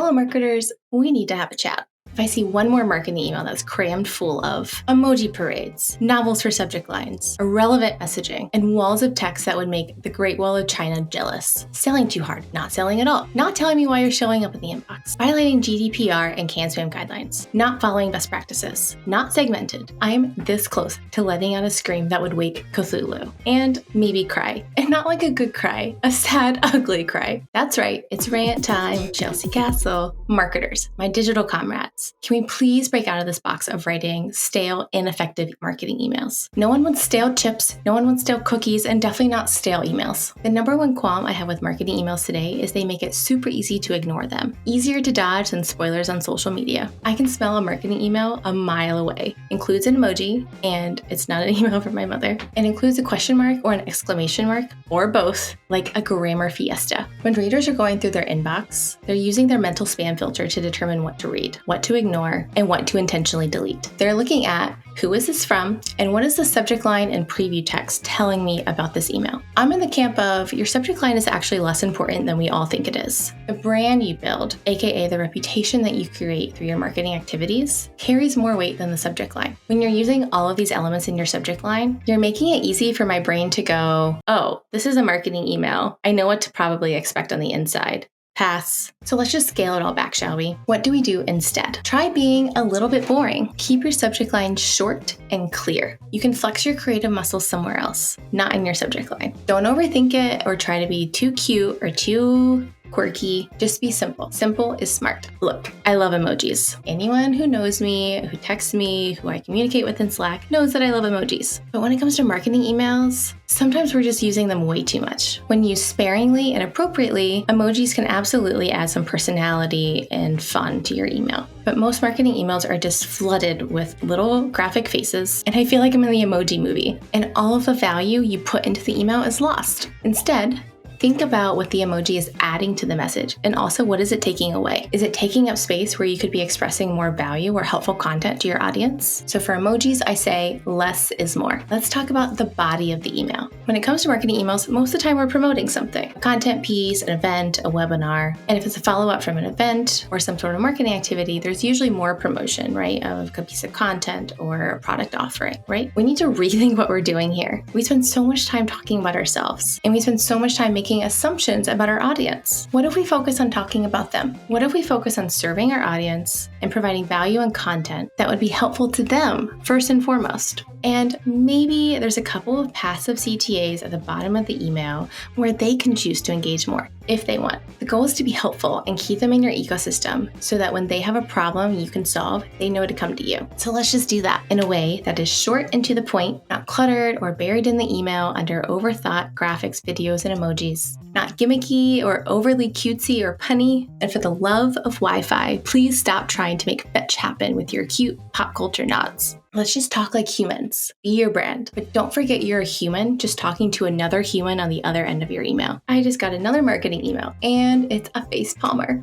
fellow marketers, we need to have a chat. If I see one more marketing email that's crammed full of emoji parades, novels for subject lines, irrelevant messaging, and walls of text that would make the Great Wall of China jealous, selling too hard, not selling at all, not telling me why you're showing up in the inbox, violating GDPR and CAN spam guidelines, not following best practices, not segmented, I'm this close to letting out a scream that would wake Cthulhu, and maybe cry. And not like a good cry, a sad, ugly cry. That's right, it's rant time, Chelsea Castle, marketers, my digital comrades. Can we please break out of this box of writing stale, ineffective marketing emails? No one wants stale chips, no one wants stale cookies, and definitely not stale emails. The number one qualm I have with marketing emails today is they make it super easy to ignore them. Easier to dodge than spoilers on social media. I can smell a marketing email a mile away. Includes an emoji, and it's not an email from my mother. It includes a question mark or an exclamation mark, or both, like a grammar fiesta. When readers are going through their inbox, they're using their mental spam filter to determine what to read, what to ignore, and what to intentionally delete. They're looking at who is this from, and what is the subject line and preview text telling me about this email. I'm in the camp of your subject line is actually less important than we all think it is. The brand you build, aka the reputation that you create through your marketing activities, carries more weight than the subject line. When you're using all of these elements in your subject line, you're making it easy for my brain to go, oh, this is a marketing email. I know what to probably expect on the inside. Pass. So let's just scale it all back, shall we? What do we do instead? Try being a little bit boring. Keep your subject line short and clear. You can flex your creative muscles somewhere else, not in your subject line. Don't overthink it or try to be too cute or too quirky. Just be simple. Simple is smart. Look, I love emojis. Anyone who knows me, who texts me, who I communicate with in Slack knows that I love emojis. But when it comes to marketing emails, sometimes we're just using them way too much. When used sparingly and appropriately, emojis can absolutely add some personality and fun to your email. But most marketing emails are just flooded with little graphic faces, and I feel like I'm in the Emoji Movie, and all of the value you put into the email is lost. Instead, think about what the emoji is adding to the message, and also what is it taking away? Is it taking up space where you could be expressing more value or helpful content to your audience? So for emojis, I say less is more. Let's talk about the body of the email. When it comes to marketing emails, most of the time we're promoting something, a content piece, an event, a webinar. And if it's a follow-up from an event or some sort of marketing activity, there's usually more promotion, right, of a piece of content or a product offering, right? We need to rethink what we're doing here. We spend so much time talking about ourselves, and we spend so much time making assumptions about our audience. What if we focus on talking about them? What if we focus on serving our audience and providing value and content that would be helpful to them first and foremost? And maybe there's a couple of passive CTAs at the bottom of the email where they can choose to engage more if they want. The goal is to be helpful and keep them in your ecosystem so that when they have a problem you can solve, they know to come to you. So let's just do that in a way that is short and to the point, not cluttered or buried in the email under overthought graphics, videos, and emojis. Not gimmicky or overly cutesy or punny. And for the love of Wi-Fi, please stop trying to make fetch happen with your cute pop culture nods. Let's just talk like humans. Be your brand. But don't forget you're a human just talking to another human on the other end of your email. I just got another marketing email, and it's a face palmer.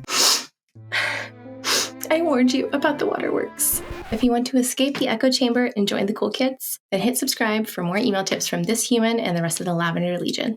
I warned you about the waterworks. If you want to escape the echo chamber and join the cool kids, then hit subscribe for more email tips from this human and the rest of the Lavender Legion.